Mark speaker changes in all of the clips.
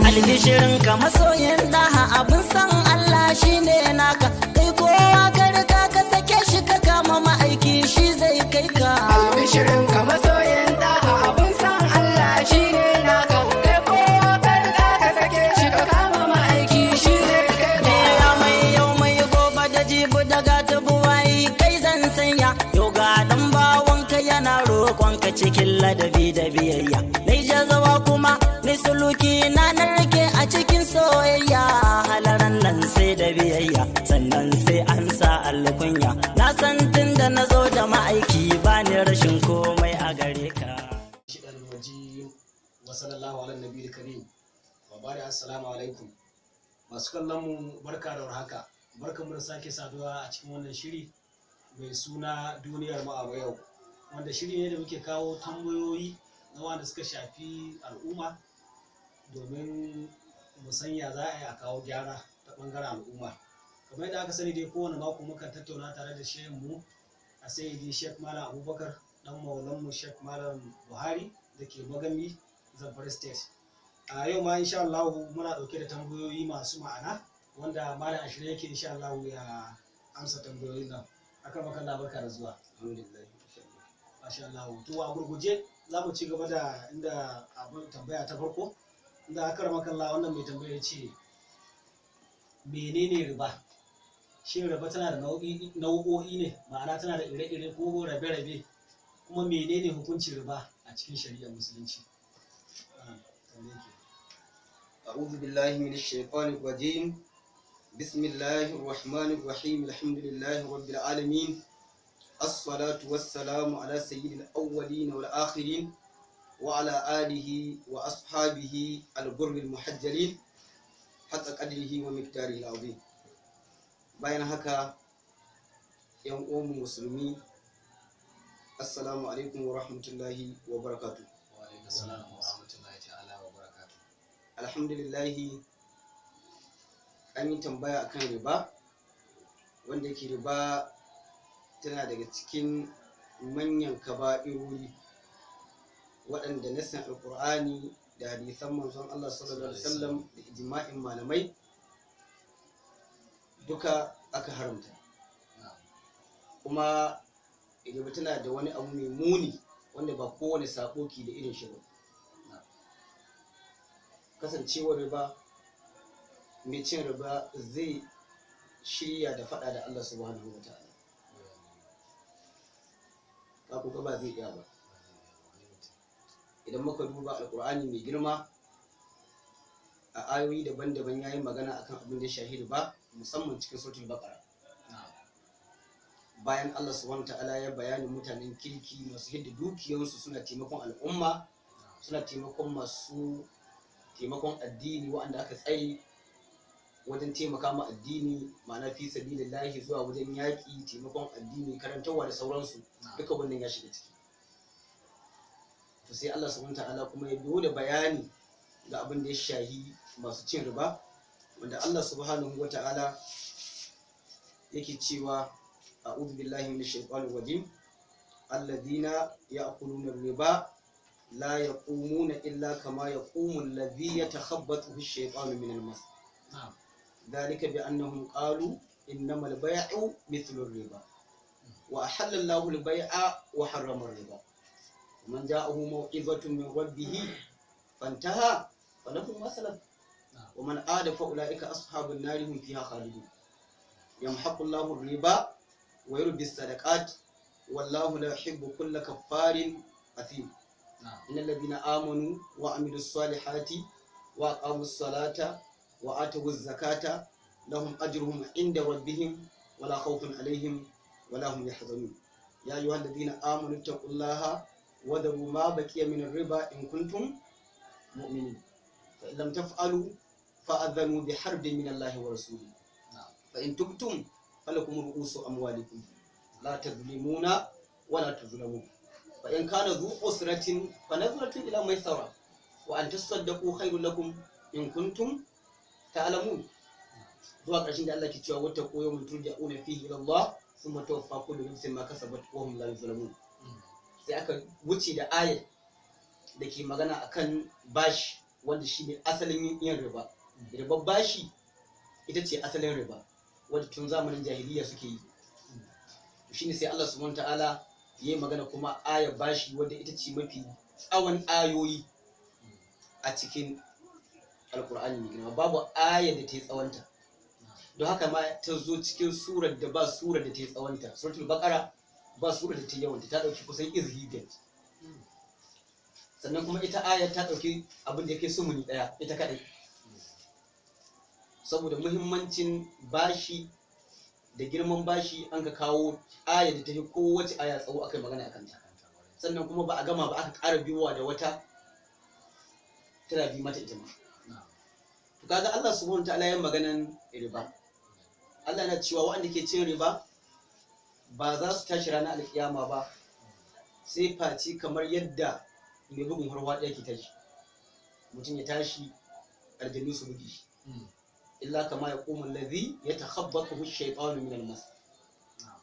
Speaker 1: albishirin ka masoyin daha abin san Allah shine naka kai kowa karka ka sake shi ka kama ma'aiki shi zai kai ka
Speaker 2: albishirin ka masoyin daha abin san Allah shine naka kai kowa karka ka sake shi ka kama ma'aiki shi zai kai ka
Speaker 1: ya mai yau mai gobe da jibu daga tabuwai kai zan sanya yau ga dan bawanka yana roƙonka cikin ladabi da biyayya dai jazawa kuma ni suluki na narke a cikin soyayya halaran nan sai da biyayya sannan sai an sa alkunya na san tun da na zo da ma'aiki ba ni rashin komai a gare ka
Speaker 3: shi ɗan waji wa sallallahu ala nabi karim wa bari assalamu alaikum masu kallon mu barka da warhaka barkan mu da sake saduwa a cikin wannan shiri mai suna duniyar mu a yau wanda shiri ne da muke kawo tambayoyi na wanda suka shafi al'umma domin mu sanya za a yi a kawo gyara ta ɓangaren al'umma kamar yadda aka sani dai kowane mako mukan tattauna tare da shehin mu a sayyidi Sheikh Malam Abubakar dan maulan mu Sheikh Malam Buhari da ke Magami Zamfara State a yau ma insha Allah muna dauke da tambayoyi masu ma'ana wanda Malam Ashire yake insha Allah ya amsa tambayoyin nan akan makalla barka da zuwa alhamdulillah masha Allah to a gurguje za mu ci gaba da inda abin tambaya ta farko inda aka makalla wannan mai tambaya ya ce menene riba shin riba tana da nau'o'i ne ma'ana tana da ire-ire ko rabe-rabe kuma menene hukuncin riba a cikin shari'ar musulunci
Speaker 4: أعوذ بالله من الشيطان الرجيم بسم الله الرحمن الرحيم الحمد لله رب العالمين الصلاة والسلام على سيد الأولين والآخرين وعلى آله وأصحابه الغر المحجلين حتى قدره ومقداره العظيم bayan haka yan uwan musulmi assalamu alaikum wa rahmatullahi wa barakatuh
Speaker 3: wa alaikum assalam wa rahmatullahi ta'ala wa barakatuh
Speaker 4: alhamdulillah an yi tambaya akan riba wanda yake riba tana daga cikin manyan kaba'irori waɗanda nassin alƙur'ani da hadisan manzon Allah sallallahu alaihi wasallam da ijma'in malamai duka aka haramta kuma riba tana da wani abu mai muni wanda ba kowane sako ke da irin shi ba kasancewar riba mai cin riba zai shirya da faɗa da Allah subhanahu wa ta'ala ba ku ba zai iya ba idan muka duba alkur'ani mai girma a ayoyi daban-daban yayin magana akan abin da shahidi ba musamman cikin suratul baqara bayan Allah subhanahu ta'ala ya bayani mutanen kirki masu hidda dukiyarsu suna taimakon al'umma suna taimakon masu taimakon addini waɗanda aka tsaye wajen taimaka ma addini ma'ana fi sabilillahi zuwa wajen yaƙi taimakon addini karantarwa da sauransu duka wannan ya shiga ciki to sai Allah subhanahu ta'ala kuma ya biyo da bayani ga abin da ya shahi masu cin riba wanda Allah subhanahu wata'ala yake cewa a'udhu billahi minash shaitanir rajim alladhina ya'kuluna riba la yaqumuna illa kama yaqumu alladhi yatakhabbathu ash-shaytanu min al-mas dhalika bi annahum qalu innamal bay'u mithlu ar-riba wa ahalla Allahu al-bay'a wa harrama ar-riba man ja'ahu maw'izatun min rabbih fantaha falahu ma salaf wa man aada fa ulaika ashabun nar hum fiha khalidun yamhaqu Allahu ar-riba wa yurbi as-sadaqat wallahu la yuhibbu kulla kaffarin athim innal ladina amanu wa amilus salihati wa aqamus salata wa atawuz zakata lahum ajruhum inda rabbihim wala khawfun alaihim wala hum yahzanun ya ayyuhal ladina amanu taqullaha wa dharu ma baqiya min ar-riba in kuntum mu'minin fa in lam taf'alu fa'adhanu biharbin min Allahi wa rasulihi fa in tubtum falakum ru'usu amwalikum la tadhlimuna wa la tuzlamun fa in kana dhu usratin fa nadhratun ila maysara wa an tasaddaqu khairul lakum in kuntum ta'lamun zuwa ƙarshen da Allah ke cewa wata koyo mun turja'una fihi ila Allah thumma tuwaffa kullu nafsin ma kasabat wa hum la yuzlamun sai aka wuce da ayat da ke magana akan bashi wanda shi ne asalin yin riba. Ribar bashi ita ce asalin riba wadda tun zamanin jahiliya suke yi. Shi ne sai Allah subhanahu ta'ala ya yi magana kuma ayar bashi wadda ita ce mafi tsawon ayoyi a cikin alkur'ani mai girma. Babu ayar da ta yi tsawonta, don haka ma ta zo cikin surar da ba surar da ta yi tsawonta. Suratul Baqara ba surar da ta yi yawanta, ta ɗauki kusan izhibet. Sannan kuma ita ayar ta ɗauki abin da yake sumuni ɗaya ita kaɗai, saboda muhimmancin bashi da girman bashi an ka kawo ayar da ta fi kowace aya tsawo aka yi magana a kanta. Sannan kuma ba a gama ba aka ƙara biyowa da wata tana bi mata ita ma. To kaga Allah subhanahu ta'ala ya maganan riba. Allah na cewa waɗanda ke cin riba ba za su tashi ranar alkiyama ba sai face kamar yadda mai bugun harwa ɗaya ke tashi. Mutum ya tashi aljannu su bugi shi. Illa kama ya ƙoma lazi ya takhabbatu shaytanu min al-mas.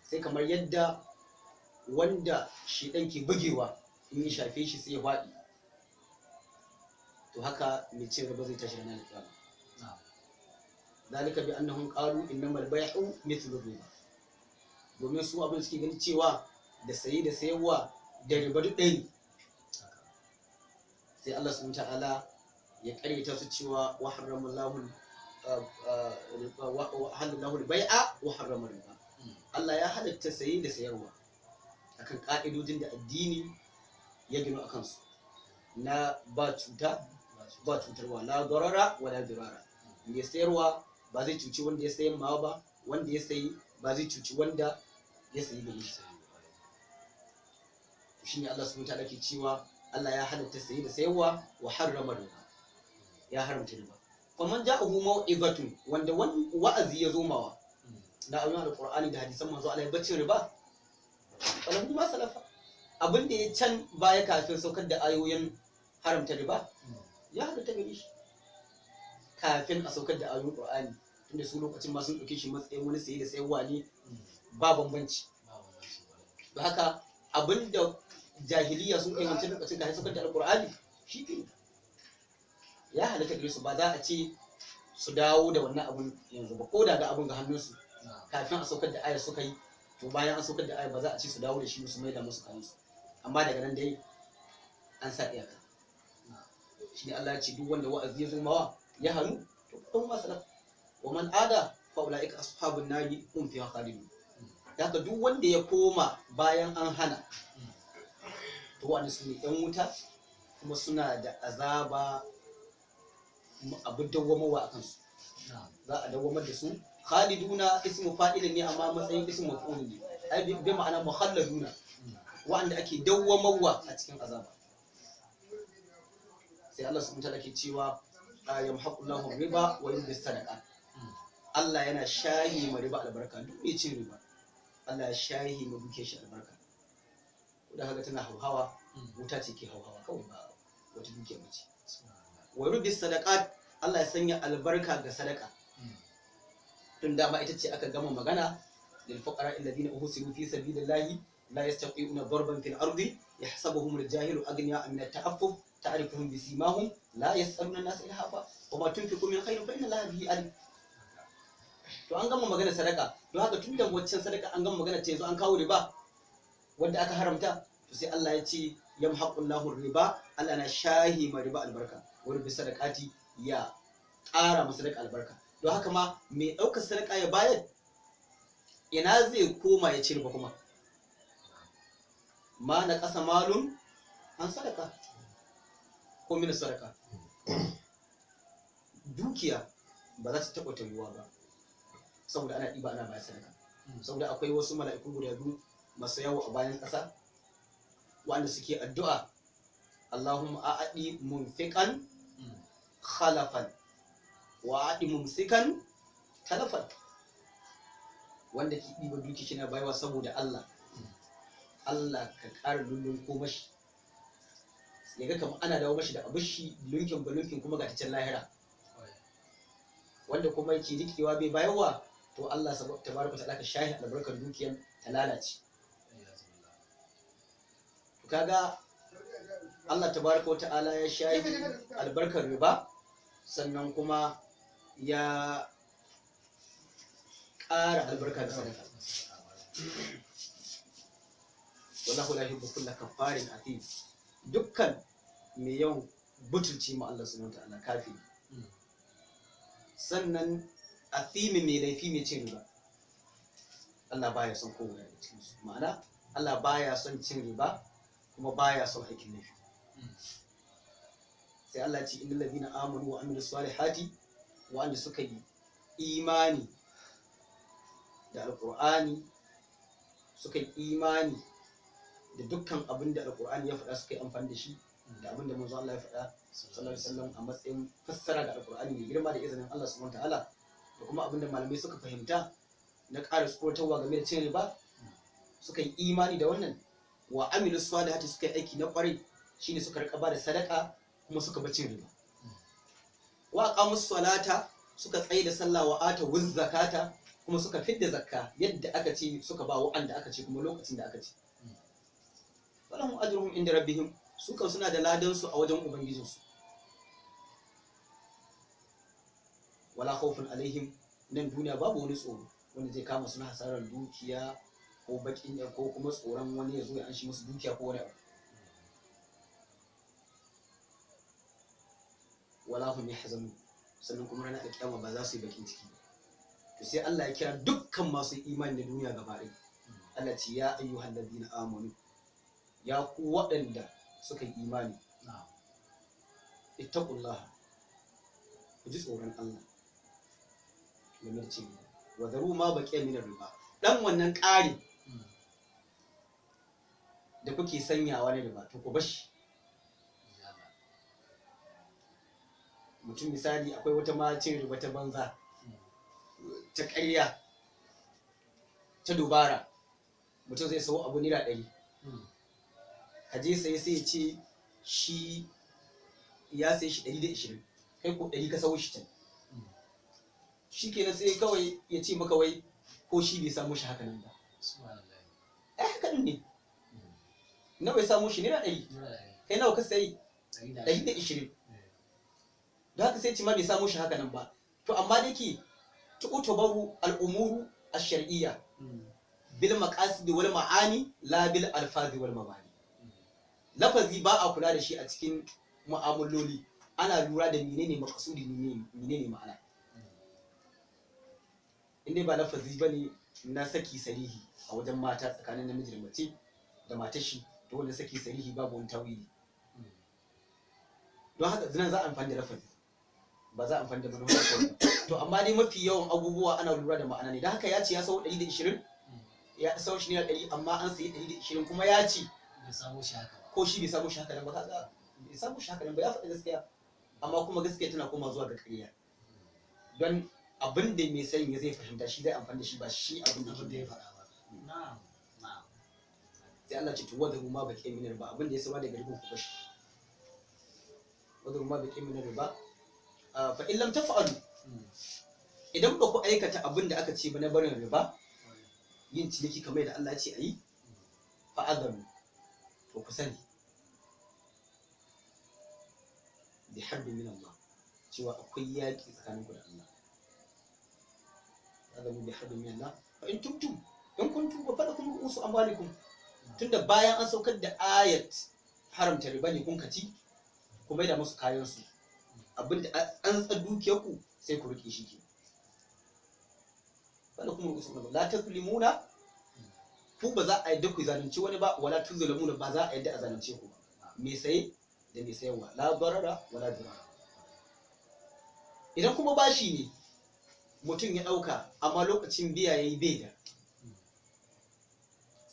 Speaker 4: Sai kamar yadda wanda shedan ke bugewa in ya shafe shi sai ya faɗi, to haka mai cin riba zai tashi ranar alkiyama. Zalika bi annahum qalu innamal bay'u mithlu riba. Domin su abin suke gani cewa da saye da sayarwa da riba duk ɗaya ne. Sai Allah subhanahu ta'ala ya karyata su cewa wa haramallahu al-bai'a wa harrama riba. Allah ya halatta saye da sayarwa akan ka'idojin da addini ya gino akan su, na ba cuta ba cutarwa, la darara wa la dirara. Mai sayarwa ba zai cuci wanda ya sayi mawa ba, wanda ya sayi ba zai cuci wanda ya sayi da shi. Shi ne Allah subhanahu ta'ala ke cewa Allah ya halatta sayi da sayarwa wa harrama riba, ya haramta riba. Faman ja'ahu mau'izatun, wanda wa'azi ya zo mawa na ayoyin alqur'ani da hadisan manzo Allah ya bacci riba, wannan kuma salafa abin da ya can baya kafin saukar da ayoyin haramta riba ya halatta gare shi kafin a saukar da ayoyin qur'ani, tunda su lokacin ma sun dauke shi matsayin wani sayi da sayarwa ne ba bambanci. Don haka abinda jahiliya sun kai wancan lokacin kafin saukar da alqur'ani shi ne ya halatta gare su. Ba za a ce su dawo da wannan abun yanzu ba, ko da ga abun ga hannunsu kafin a saukar da ayar suka yi, to bayan an saukar da ayar ba za a ce su dawo da shi su maida musu kayansu. Amma daga nan dai an sa iyaka. Shi ne Allah ya ce duk wanda wa'azi ya zo mawa ya hannu to ɗan masala wa man ada fa ulaika ashabun nari hum fiha khalidun. Haka duk wanda ya koma bayan an hana to wanda su ne ɗan wuta kuma suna da azaba abin dawwamawa a kansu. Za a dawwamar da su. Khaliduna ismu fa'ilin ne amma matsayin ismu maf'ul ne, ai bi ma'ana mukhalladuna, wa'anda ake dawwamawa a cikin azaba. Sai Allah subhanahu wa ta'ala ke cewa yamhaqullahu riba wa yurbi sadaqa. Allah yana shahi ma riba albarka, duk mai cin riba Allah ya shahi ma duke shi albarka. Da haka tana hauhawa, wuta ce ke hauhawa kawai ba wata duke mace. Wa yurbi sadaqat, Allah ya sanya albarka ga sadaka. Tun dama ita ce aka gama magana lil fuqara alladhina uhsiru fi sabilillahi la yastati'una darban fil ardi yahsabuhum al-jahilu aghniya min at-ta'affuf ta'rifuhum bi simahum la yas'aluna an-nas ilhafa wa ma tunfiqu min khairin fa inna Allaha bihi alim. To an gama magana sadaka, don haka tun da waccan sadaka an gama magana ta yanzu an kawo riba wanda aka haramta, to sai Allah ya ce yamhaqullahu riba, Allah na shahi ma riba albarka, wani bi sadaqati ya ƙara masa sadaka albarka. Don haka ma mai ɗaukar sadaka ya bayar ina zai koma ya ci riba kuma. Ma na ƙasa malun an sadaka ko min sadaka. Dukiya ba za ta taɓa tayuwa ba saboda ana ɗiba ana bayar sadaka. Saboda akwai wasu mala'iku guda biyu masu yawo a bayan ƙasa wanda suke addu'a, Allahumma a'adi munfiqan khalafan wa a'adi mumsikan talafan. Wanda ke ɗiba duki shi na baiwa saboda Allah, Allah ka ƙara lullun ko mashi ya ga kamar ana dawo mashi da abushi lunkin ba lunkin kuma ga ta lahira. Wanda kuma yake rikewa bai bayarwa, to Allah tabaraka ta'ala ka shahi albarkar dukiyar ta lalace. To kaga Allah tabaraka wa ta'ala ya shayi albarkar riba sannan kuma ya ƙara albarka da sadaka. Wallahu la yuhibbu kulla kaffarin athim. Dukkan mai yawan butulci ma Allah subhanahu wa ta'ala kafiri. Sannan athimi mai laifi mai cin riba. Allah baya son kowa daga cikin su. Ma'ana Allah baya son cin riba kuma baya son aikin laifi. Sai Allah ya ce innal ladina amanu wa amilus salihati wa'anda suka yi imani da alqur'ani suka yi imani da dukkan abin da alqur'ani ya faɗa suka yi amfani da shi da abin da manzo Allah ya faɗa sallallahu alaihi wasallam a matsayin fassara da alqur'ani mai girma da izinin Allah subhanahu wataala da kuma abin da malamai suka fahimta na ƙara tsoratarwa game da cin riba suka yi imani da wannan wa amilus salihati suka yi aiki na ƙwarai shine suka rika ba da sadaka kuma suka bar cin riba wa aqamus salata suka tsaye da sallah wa ata wuz zakata kuma suka fidda zakka yadda aka ce suka ba wa'anda aka ce kuma lokacin da aka ce walahum ajruhum inda rabbihim su kan suna da ladan su a wajen ubangijinsu wala khawfun alaihim nan duniya babu wani tsoro wanda zai kama suna hasarar dukiya ko bakin ko kuma tsoron wani ya zo ya anshi musu dukiya ko wani abu wala hum yahzanun sannan kuma ranar alkiyama ba za su yi bakin ciki to sai Allah ya kira dukkan masu imani na duniya gaba ɗaya Allah ce ya ayyuhal ladina amanu ya ku waɗanda suka yi imani ittaqullah ku ji tsoron Allah game da cewa wa daru ma baqiya min riba dan wannan ƙari da kuke sanyawa na riba to ku bashi mutum misali akwai wata macin riba ta banza ta ƙarya ta dubara mutum zai sau abu naira 100 kaje sai ya ce shi ya sai shi 120 kai ko 100 ka sau shi can shi kenan sai kawai ya ce maka wai ko shi bai samu shi haka nan ba haka ne nawa ya samu shi naira 100 kai nawa ka sai 120 da haka sai ci ma bai samu shi haka nan ba to amma da yake tu'tabaru al-umuru ash-shar'iyya bil maqasid wal ma'ani la bil alfazi wal mabani lafazi ba a kula da shi a cikin mu'amaloli ana lura da menene maqsudi menene ma'ana inda ba lafazi bane na saki sarihi a wajen mata tsakanin namiji da mace da matar shi to wanda saki sarihi babu wani tawili don haka zinan za a amfani da lafazi ba za a amfani da manufa to amma dai mafi yawan abubuwa ana lura da ma'ana ne da haka ya ce ya sau 120 ya sau shi ne 100 amma an sayi 120 kuma ya ce
Speaker 3: bai samu shi haka ba
Speaker 4: ko shi bai samu shi haka nan ba kaga bai samu shi haka nan ba ya faɗi gaskiya amma kuma gaskiya tana koma zuwa ga ƙarya don abin da mai sayin ya zai fahimta shi zai amfani da shi ba shi abin da
Speaker 3: ya faɗa ba na'am na'am
Speaker 4: sai Allah ce to wadda ma baki min ba abin da ya saba daga rubun ku bashi wadda ma baki min riba fa in lam taf'alu idan ba ku aikata abin da aka ce ba na barin riba yin ciniki kamar yadda Allah ya ce ayi fa adamu to ku sani bi harbi min Allah cewa akwai yaki tsakaninku da Allah adamu bi harbi min Allah fa in tubtum in kuntum fa falakum ru'usu amwalikum tunda bayan an saukar da ayat haramta riba ne kun kaci ku mai da musu kayan su abinda an tsa dukiyar ku sai ku rike shi ke falakum ru'usu amwalikum la tazlimuna ku ba za a yadda ku zalunci wani ba wala tuzlamuna ba za a yadda a zalunce ku ba me saye da me sayarwa la darara wala dirara idan kuma bashi ne mutum ya dauka amma lokacin biya yayi bai da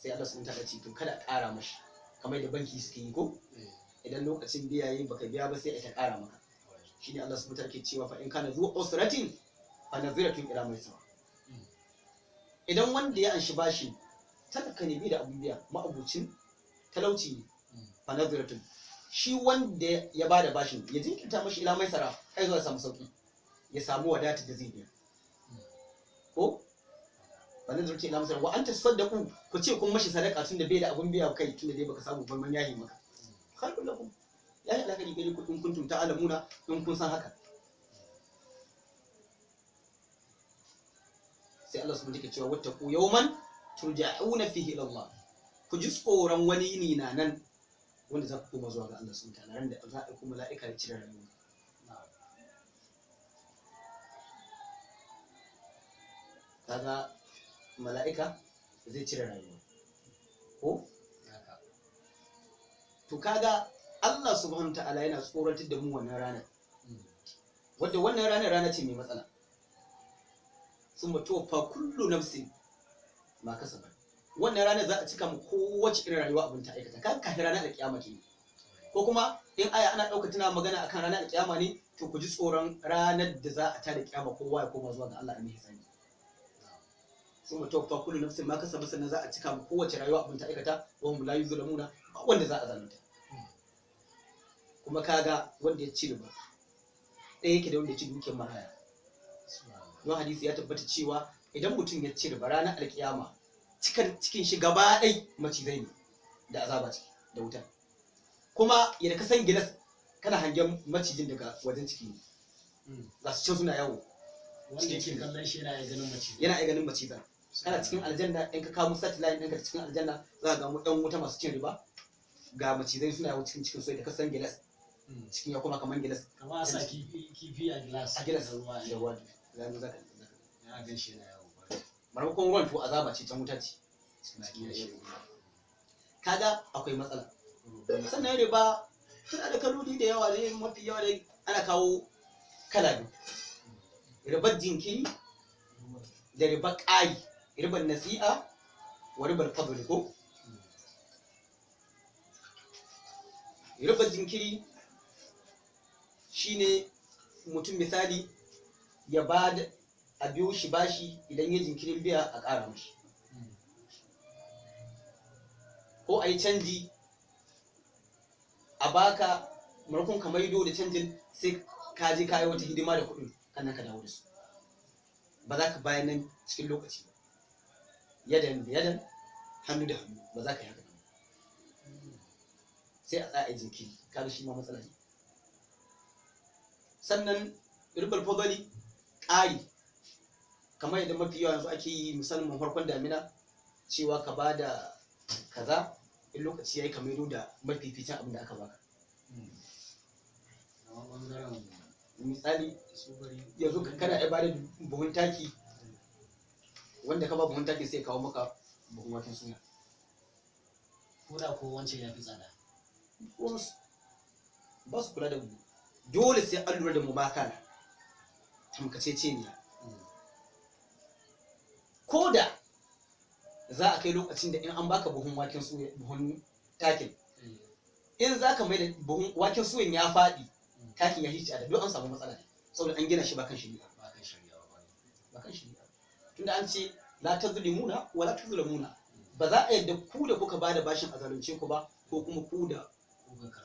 Speaker 4: sai Allah sun tada ce to kada a ƙara mashi kamar da banki suke yi ko idan lokacin biya yayi baka biya ba sai a ta ƙara maka shine Allah subhanahu wa ta'ala ke cewa fa in kana zu usratin fa naziratun ila maisara idan wanda ya anshi bashi talaka ne bai da abun biya ma'abucin talauci ne fa naziratun shi wanda ya bada bashin ya jinkirta mashi ila maisara kai zuwa samu sauki ya samu wadata da zai biya ko wannan zurce ila masar wa anta saddaqu ku ce kun mashi sadaka tunda bai da abun biya kai tunda dai baka samu ban yahi maka khairul lakum ya yi alaka gari ku in kuntum ta'lamuna in kun san haka. sai Allah subhanahu wa ta'ala cewa wattaqu yawman turja'una fihi ila Allah, ku ji tsoron wani yini na nan wanda za ku koma zuwa ga Allah subhanahu wa ta'ala, ran da za a kuma mala'ika ya cire rayuwa. kaga mala'ika zai cire rayuwa ko to kaga Allah subhanahu wa ta'ala yana tsoratar da mu wannan ranar, wadda wannan rana ce mai matsala. Summa tuwaffa kullu nafsin ma kasabat, wannan ranar za a cika mu kowace irin rayuwa abin ta aikata. Kan kafin ranar alƙiyama ke, ko kuma in aya ana ɗauka tana magana akan ranar alƙiyama ne, to ku ji tsoron ranar da za a tada ƙiyama kowa ya koma zuwa ga Allah a mai hisabi. Summa tuwaffa kullu nafsin ma kasabat, sannan za a cika mu kowace rayuwa abin ta aikata, wa hum la yuzlamuna, ba wanda za a zalunta. Kuma kaga wanda ya ci riba ɗaya yake da wanda ya ci dukiyar maraya. Don hadisi ya tabbata cewa idan mutum ya ci riba ranar alkiyama cikin shi gaba ɗai macizai ne da azaba ciki da wuta. Kuma yadda ka san gilas kana hangen macijin daga wajen ciki ne, za su can suna yawo.
Speaker 3: Wanda ke kallon shi yana iya ganin macizai.
Speaker 4: Yana iya ganin macizan. Kana cikin aljanna in ka kawo satellite ɗinka cikin aljanna za ka ga ɗan wuta masu cin riba ga macizai suna yawo cikin su da ka san gilas. Cikin ya kuma kamar gilas.
Speaker 3: Kamar a sa kifi a gilas.
Speaker 4: A gilas
Speaker 3: da ruwa.
Speaker 4: da ruwa. Zanu zaka.
Speaker 3: Ya gan shi yana yawo.
Speaker 4: Marmakon ruwan to azaba ce ta wuta ce. Kaga akwai matsala. Sannan riba tana da kaloli da yawa ne, mafi yawa dai ana kawo kala biyu. Ribar jinkiri da ribar ƙari, ribar nasi'a wa ribar fadl ko? Ribar jinkiri shine mutum misali ya ba da a biyo shi bashi, idan ya jinkirin biya a ƙara mashi, ko a yi canji a baka markun ka maido da canjin sai ka je ka yi wata hidima da kuɗin kannan ka dawo da su, ba za ka bayan nan cikin lokaci ba, yadan da yadan, hannu da hannu, ba za ka yi haka nan sai a tsaya jinkiri. Kaga shi ma matsala ne. Sannan ribar fadali ƙari, kamar yadda mafi yawa yanzu ake yi musamman farkon damina, cewa ka ba da kaza in lokaci ya yi ka maido da mafificin abin da aka baka. Misali yanzu kana iya bada buhun taki, wanda ka ba buhun taki sai kawo maka buhun waken suya.
Speaker 3: Ko da ko wancan ya fi tsada.
Speaker 4: Ba su kula da mu. Dole sai an lura da mubakara, tamkaceceniya. Ko da za a kai lokacin da in an baka buhun waken suya, buhun takin, in za ka mai da buhun waken suyan ya faɗi, takin ya hici a duk an samu matsala ne, saboda an gina shi ba kan shari'a. Ba kan shari'a. Tunda an ce la tazlimuna wa la tuzlamuna, ba za a yadda ku da kuka bada bashin a zalunce ku ba, ko kuma ku da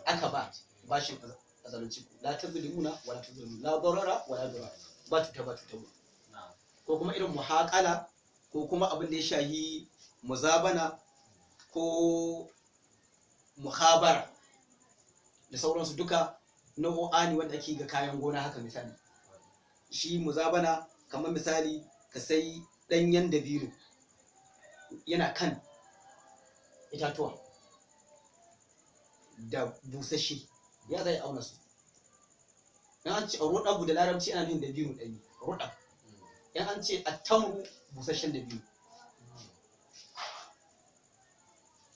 Speaker 4: aka ba bashin a zalunce ku. La tazlimuna wa la tuzlamuna, la darara wa la darara, ba cuta ba cuta ba. Ko kuma irin muhaqala, ko kuma abin da ya shahi muzabana ko muhabara da sauransu, duka nau'o'a ne wanda ake ga kayan gona. Haka misali shi muzabana, kamar misali ka sai ɗanyen dabino yana kan itatuwa da busasshe, ya zai auna su. in an ce ruɗabu da larabci ana yin dabino ɗanyi ruɗab, in an ce attamru busasshen dabino,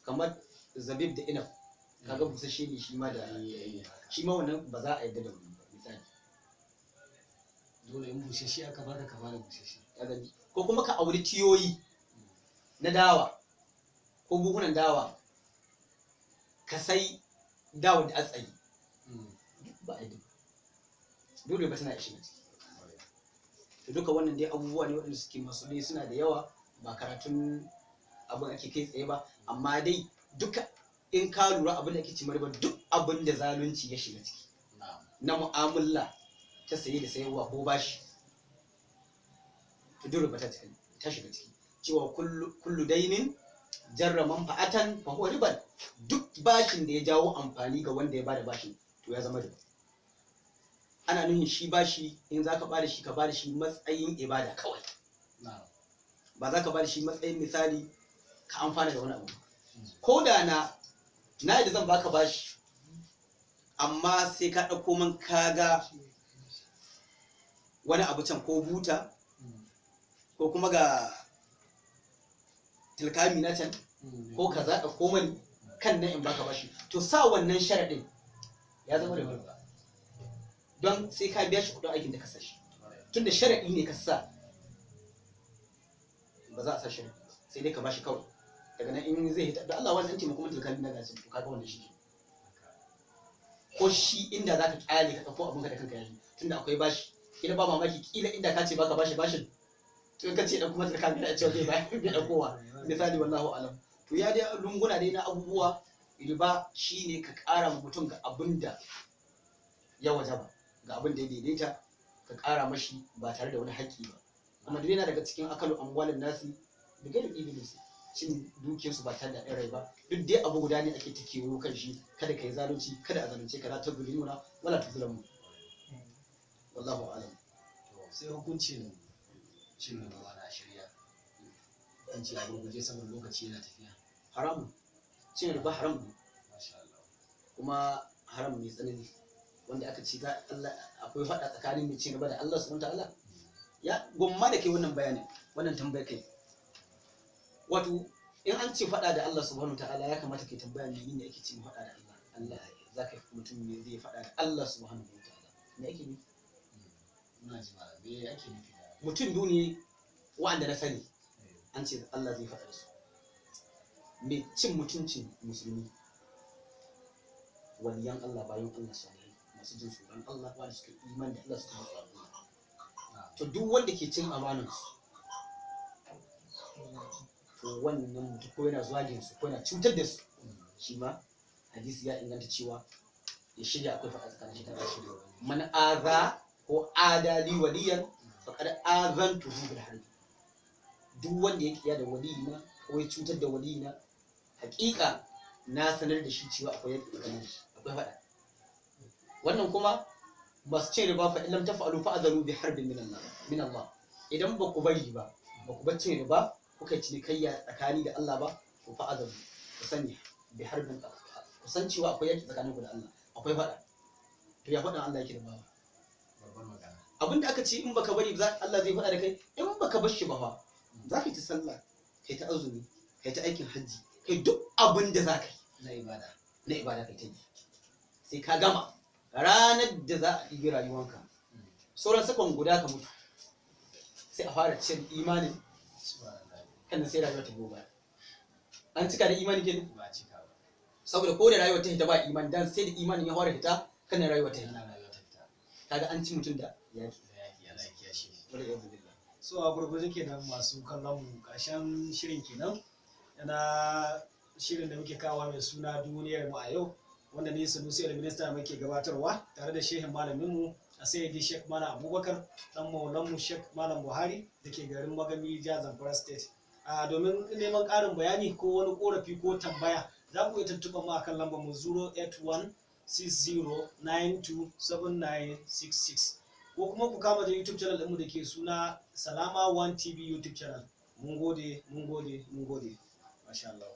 Speaker 4: kamar zabib da inab, kaga busasshe ne shi ma da shi ma wannan ba za a yadda da wani ba. Misali
Speaker 3: dole in bushashe aka baka ka bada bushashe.
Speaker 4: Ko kuma ka auri tiyoyi na dawa ko buhunan dawa, ka sai dawa da atsayi, ba a yi dole ba tana ishe ciki. To duka wannan dai abubuwa ne waɗanda suke masu dai suna da yawa, ba karatun abin ake kai tsaye ba, amma dai duka in ka lura abin da ake cimar ba, duk abin da zalunci ya shiga ciki na mu'amala ta saye da sayarwa ko bashi, to dole ba ta shiga ciki. Cewa kullu dainin jarra manfa'atan fa huwa riban, duk bashin da ya jawo amfani ga wanda ya bada bashin to ya zama riba. Ana nuhin shi bashi in za ka bada shi ka bada shi matsayin ibada kawai, ba za ka bada shi matsayin misali ka amfana da wani abu. Ko da na yadda zan baka bashi amma sai ka ɗauko man kaga wani abu can ko buta ko kuma ga tilkami na can ko ka za ɗauko mani kan nan in baka bashi, to sa wannan sharaɗin ya zama da riba, don sai ka biya shi kuɗin aikin da ka sa shi. Tunda sharaɗi ne ka sa, ba za a sa sharaɗi sai dai ka bashi kawai. Daga nan in zai hita da Allah wannan taimako mutum kan na gaci to kaga wannan shi ko shi inda zaka kyale ka dauko abin ka da kanka yayi, tunda akwai bashi kila ba mamaki kila inda ka ce baka bashi bashin to in ka ce dan kuma ka ga a cewa zai bai daukowa misali wallahu alam. To ya dai lunguna dai na abubuwa, riba shine ka ƙara ma mutum ga abinda ya wajaba, ga abin da ya daidaita ka ƙara mashi ba tare da wani haƙƙi ba. Kuma duk yana daga cikin akalu amwalin nasi da gairin iblis, cin dukiyarsu ba tare da ɗan rai ba. Duk dai abu guda ne ake ta kewo kan shi, kada ka yi zalunci, kada a zalunce ka, la ta zulimuna wala ta zulamu. Wallahu alam.
Speaker 3: Sai hukuncin cin riba na shari'a, an ce a gurguje saboda lokaci yana tafiya.
Speaker 4: Haramun, cin riba haram ne,
Speaker 3: Masha Allah.
Speaker 4: kuma haram mai tsanani, wanda aka ce Allah akwai faɗa tsakanin mai cin riba da Allah subhanahu wa ta'ala. Ya gwamma da kai wannan bayanin, wannan tambayar kai. Wato in an ce faɗa da Allah subhanahu ta'ala ya kamata kai tambaya menene ake ce faɗa da Allah. Allah za ka yi mutum me zai faɗa da Allah subhanahu ta'ala, me ake nufi?
Speaker 3: Ina ji ma me ake nufi da
Speaker 4: Mutum duniya wa'anda na sani an ce Allah zai faɗa da su. Me cin mutuncin musulmi, waliyan Allah, bayan Allah salihai masu jin tsoron Allah, wanda suka imani da Allah suka haɗu Allah. To duk wanda ke cin amanansu, to wannan mutum ko yana zagin su ko yana cutar da su, shi ma hadisi ya inganta cewa ya shirya akwai faɗa tsakanin shi da shi. Man aza ko adali waliyan faqad azantuhu bil harbi. Duk wanda ya kiya da waliyina ko ya cutar da waliyina, hakika na sanar da shi cewa akwai tsakanin shi, akwai faɗa. Wannan kuma masu cin riba fa illam taf'alu fa'adharu bi harbin min Allah. Idan ba ku bari ba ku bar cin riba kuka cinikayya tsakani da Allah ba, ku fa'adharu, ku sani bi harbin, ku san cewa akwai yaki tsakaninku da Allah, akwai faɗa. To ya faɗa Allah yake da bawa.
Speaker 3: babbar magana.
Speaker 4: Abinda aka ce in baka bari Allah zai faɗa da kai, in baka bar shi ba fa za ka yi ta sallah, kai ta azumi, kai ta aikin hajji, kai duk abin da za ka yi na ibada kai ta yi, sai ka gama. Ranar da za a ɗibi rayuwanka sauran sakon guda ka mutu, sai a fara cin imanin kan sai rayuwa ta gobe. An cika da imani ke
Speaker 3: Ba cika ba.
Speaker 4: saboda ko da rayuwa ta hita ba imani, dan sai da imanin ya fara hita kan rayuwa ta hita,
Speaker 3: Yana rayuwa ta fita.
Speaker 4: kaga an ci mutum da yaki.
Speaker 3: Da yaki Allah ya kiyashe.
Speaker 4: Wala iyadu billah.
Speaker 3: So a gurguje kenan masu kallon mu, ƙarshen shirin kenan na shirin da muke kawo mai suna duniyar mu a yau, wanda ni Sanusi al-Minista muke gabatarwa tare da shehin malamin mu a sayyidi Sheikh Malam Abubakar dan maulan mu Sheikh Malam Buhari da ke garin Magami Jihar Zamfara State. Domin neman ƙarin bayani ko wani ƙorafi ko tambaya za ku iya tuntuɓa mu akan lambar mu 08160927966 ko kuma ku kama da YouTube channel ɗinmu da ke suna Salama One TV YouTube channel. Mun gode. Masha Allah.